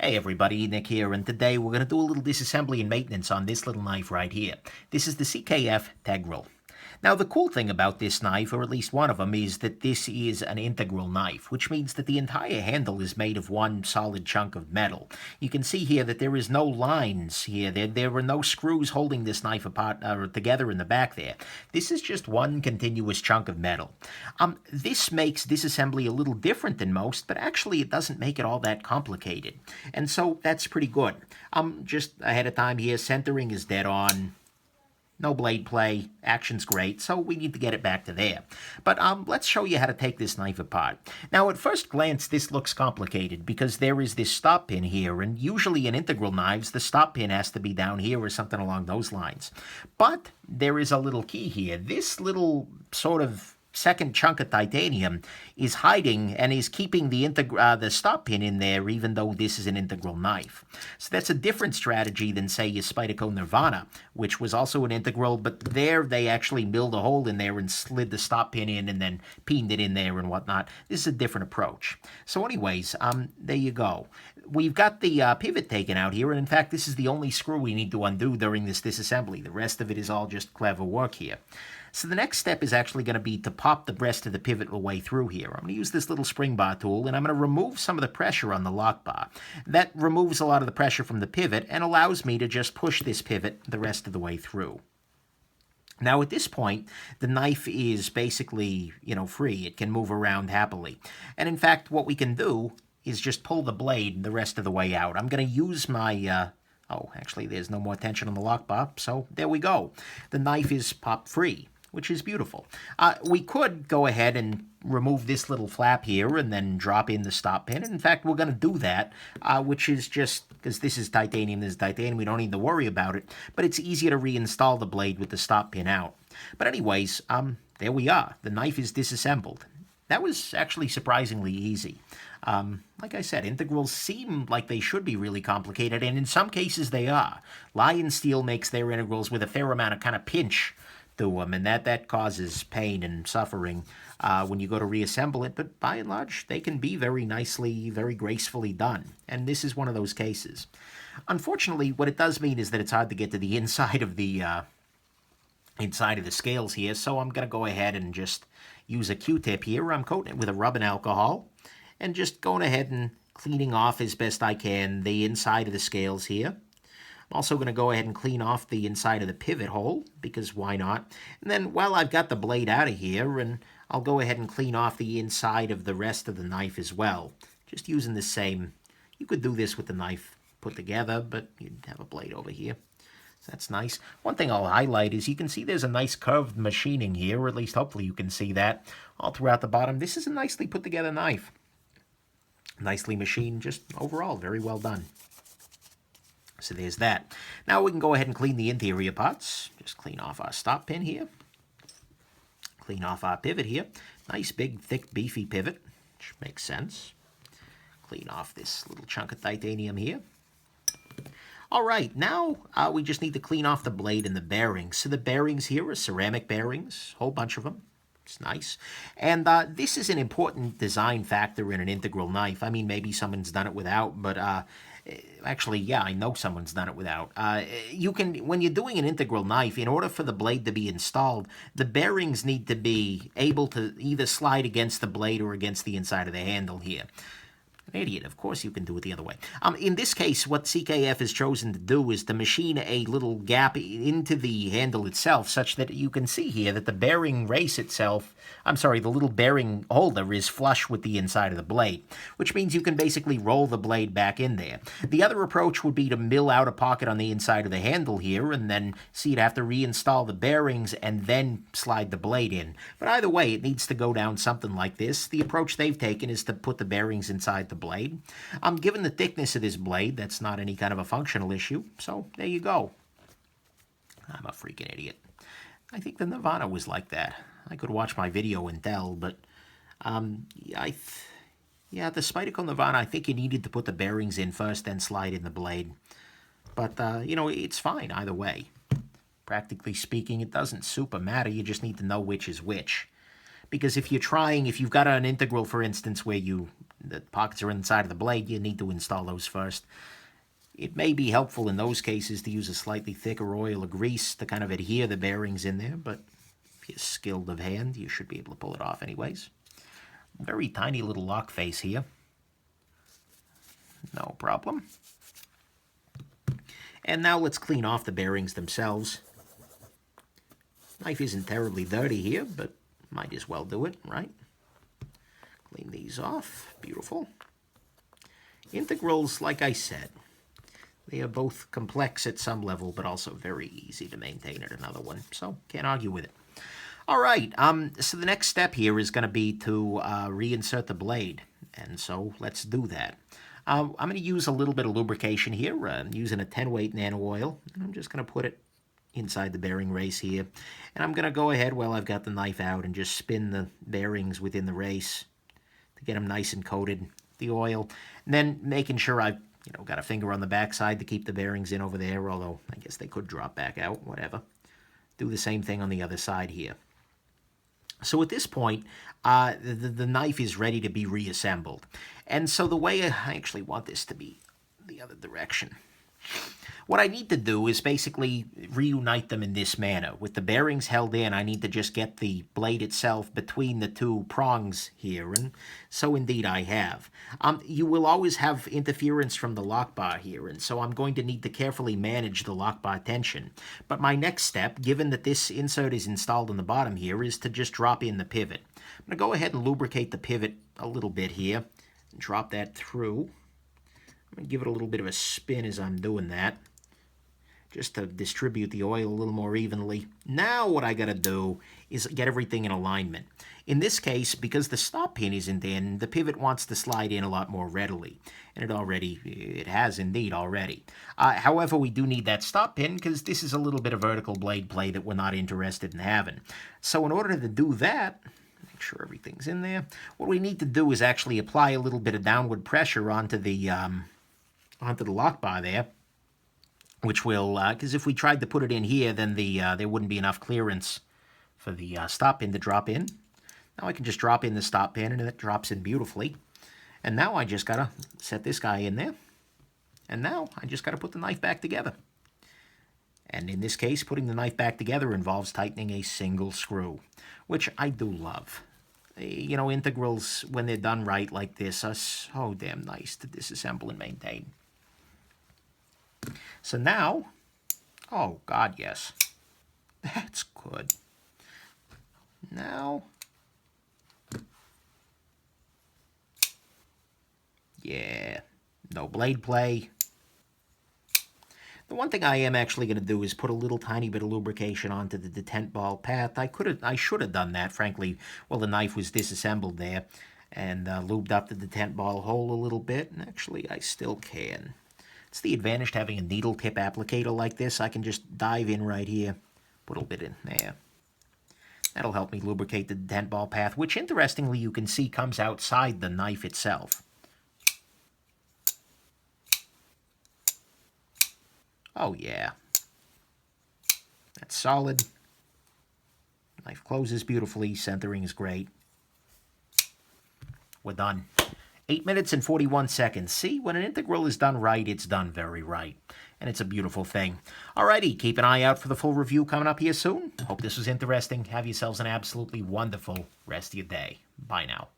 Hey everybody, Nick here, and today we're going to do a little disassembly and maintenance on this little knife right here. This is the CKF Tegral. Now the cool thing about this knife, or at least one of them, is that this is an integral knife, which means that the entire handle is made of one solid chunk of metal. You can see here that there is no lines here. There were no screws holding this knife apart or together in the back there. This is just one continuous chunk of metal. This makes disassembly a little different than most, but actually it doesn't make it all that complicated. And so that's pretty good. Just ahead of time here, centering is dead on. No blade play, action's great, so we need to get it back to there. But let's show you how to take this knife apart. Now, at first glance, this looks complicated because there is this stop pin here, and usually in integral knives, the stop pin has to be down here or something along those lines. But there is a little key here. This little sort of second chunk of titanium is hiding and is keeping the stop pin in there, even though this is an integral knife. So that's a different strategy than, say, your Spyderco Nirvana, which was also an integral, but there they actually milled a hole in there and slid the stop pin in and then peened it in there and whatnot. This is a different approach. So anyways, there you go. We've got the pivot taken out here, and in fact, this is the only screw we need to undo during this disassembly. The rest of it is all just clever work here. So the next step is actually going to be to pop the rest of the pivot away through here. I'm going to use this little spring bar tool, and I'm going to remove some of the pressure on the lock bar. That removes a lot of the pressure from the pivot and allows me to just push this pivot the rest of the way through. Now at this point, the knife is basically, free. It can move around happily. And in fact, what we can do is just pull the blade the rest of the way out. I'm going to use my... oh, actually, there's no more tension on the lock bar, so there we go. The knife is pop free, which is beautiful. We could go ahead and remove this little flap here and then drop in the stop pin. And in fact, we're going to do that, which is just, because this is titanium, we don't need to worry about it, but it's easier to reinstall the blade with the stop pin out. But anyways, there we are. The knife is disassembled. That was actually surprisingly easy. Like I said, integrals seem like they should be really complicated, and in some cases they are. Lion Steel makes their integrals with a fair amount of kind of pinch to them, and that causes pain and suffering when you go to reassemble it, but by and large, they can be very nicely, very gracefully done, and this is one of those cases. Unfortunately, what it does mean is that it's hard to get to the inside of the scales here, so I'm going to go ahead and just use a Q-tip here. I'm coating it with a rubbing alcohol and just going ahead and cleaning off as best I can the inside of the scales here. I'm also going to go ahead and clean off the inside of the pivot hole, because why not? And then while I've got the blade out of here, and I'll go ahead and clean off the inside of the rest of the knife as well. Just using the same, you could do this with the knife put together, but you'd have a blade over here. So that's nice. One thing I'll highlight is you can see there's a nice curved machining here, or at least hopefully you can see that all throughout the bottom. This is a nicely put together knife. Nicely machined, just overall very well done. So there's that. Now we can go ahead and clean the interior parts. Just clean off our stop pin here. Clean off our pivot here. Nice big thick beefy pivot, which makes sense. Clean off this little chunk of titanium here. All right, now we just need to clean off the blade and the bearings. So the bearings here are ceramic bearings, a whole bunch of them. It's nice. And this is an important design factor in an integral knife. I mean, maybe someone's done it without, but actually, yeah, I know someone's done it without. You can, when you're doing an integral knife, in order for the blade to be installed, the bearings need to be able to either slide against the blade or against the inside of the handle here. An idiot. Of course you can do it the other way. In this case, what CKF has chosen to do is to machine a little gap into the handle itself such that you can see here that the bearing race itself, the little bearing holder is flush with the inside of the blade, which means you can basically roll the blade back in there. The other approach would be to mill out a pocket on the inside of the handle here, and then see you'd have to reinstall the bearings and then slide the blade in. But either way, it needs to go down something like this. The approach they've taken is to put the bearings inside the blade. Given the thickness of this blade, that's not any kind of a functional issue, so there you go. I'm a freaking idiot. I think the Nirvana was like that. I could watch my video and tell, but yeah, the Spyderco Nirvana, I think you needed to put the bearings in first, then slide in the blade. But, it's fine either way. Practically speaking, it doesn't super matter. You just need to know which is which. Because if you've got an integral, for instance, where you the pockets are inside of the blade, you need to install those first. It may be helpful in those cases to use a slightly thicker oil or grease to kind of adhere the bearings in there, but if you're skilled of hand, you should be able to pull it off anyways. Very tiny little lock face here. No problem. And now let's clean off the bearings themselves. Knife isn't terribly dirty here, but might as well do it, right? Clean these off. Beautiful. Integrals, like I said, they are both complex at some level, but also very easy to maintain at another one, so can't argue with it. All right, so the next step here is going to be to reinsert the blade, and so let's do that. I'm going to use a little bit of lubrication here. I'm using a 10-weight nano oil, and I'm just going to put it inside the bearing race here. And I'm going to go ahead while I've got the knife out and just spin the bearings within the race to get them nice and coated, the oil. And then making sure I've got a finger on the backside to keep the bearings in over there, although I guess they could drop back out, whatever. Do the same thing on the other side here. So at this point, the knife is ready to be reassembled. And so the way I actually want this to be the other direction. What I need to do is basically reunite them in this manner. With the bearings held in, I need to just get the blade itself between the two prongs here, and so indeed I have. You will always have interference from the lock bar here, and so I'm going to need to carefully manage the lock bar tension. But my next step, given that this insert is installed on the bottom here, is to just drop in the pivot. I'm going to go ahead and lubricate the pivot a little bit here, and drop that through. I'm going to give it a little bit of a spin as I'm doing that, just to distribute the oil a little more evenly. Now what I got to do is get everything in alignment. In this case, because the stop pin isn't in, the pivot wants to slide in a lot more readily. And it has indeed already. However, we do need that stop pin because this is a little bit of vertical blade play that we're not interested in having. So in order to do that, make sure everything's in there, what we need to do is actually apply a little bit of downward pressure onto the lock bar there, which will, because if we tried to put it in here, then there wouldn't be enough clearance for the stop pin to drop in. Now I can just drop in the stop pin, and it drops in beautifully. And now I just got to set this guy in there. And now I just got to put the knife back together. And in this case, putting the knife back together involves tightening a single screw, which I do love. Integrals, when they're done right like this, are so damn nice to disassemble and maintain. So now, oh God, yes, that's good. Now, yeah, no blade play. The one thing I am actually going to do is put a little tiny bit of lubrication onto the detent ball path. I should have done that, frankly, while the knife was disassembled there, and lubed up the detent ball hole a little bit, and actually I still can. It's the advantage to having a needle tip applicator like this. I can just dive in right here, put a little bit in there. That'll help me lubricate the detent ball path, which interestingly you can see comes outside the knife itself. Oh yeah, that's solid. Knife closes beautifully, centering is great. We're done. 8 minutes and 41 seconds. See, when an integral is done right, it's done very right. And it's a beautiful thing. Alrighty, keep an eye out for the full review coming up here soon. Hope this was interesting. Have yourselves an absolutely wonderful rest of your day. Bye now.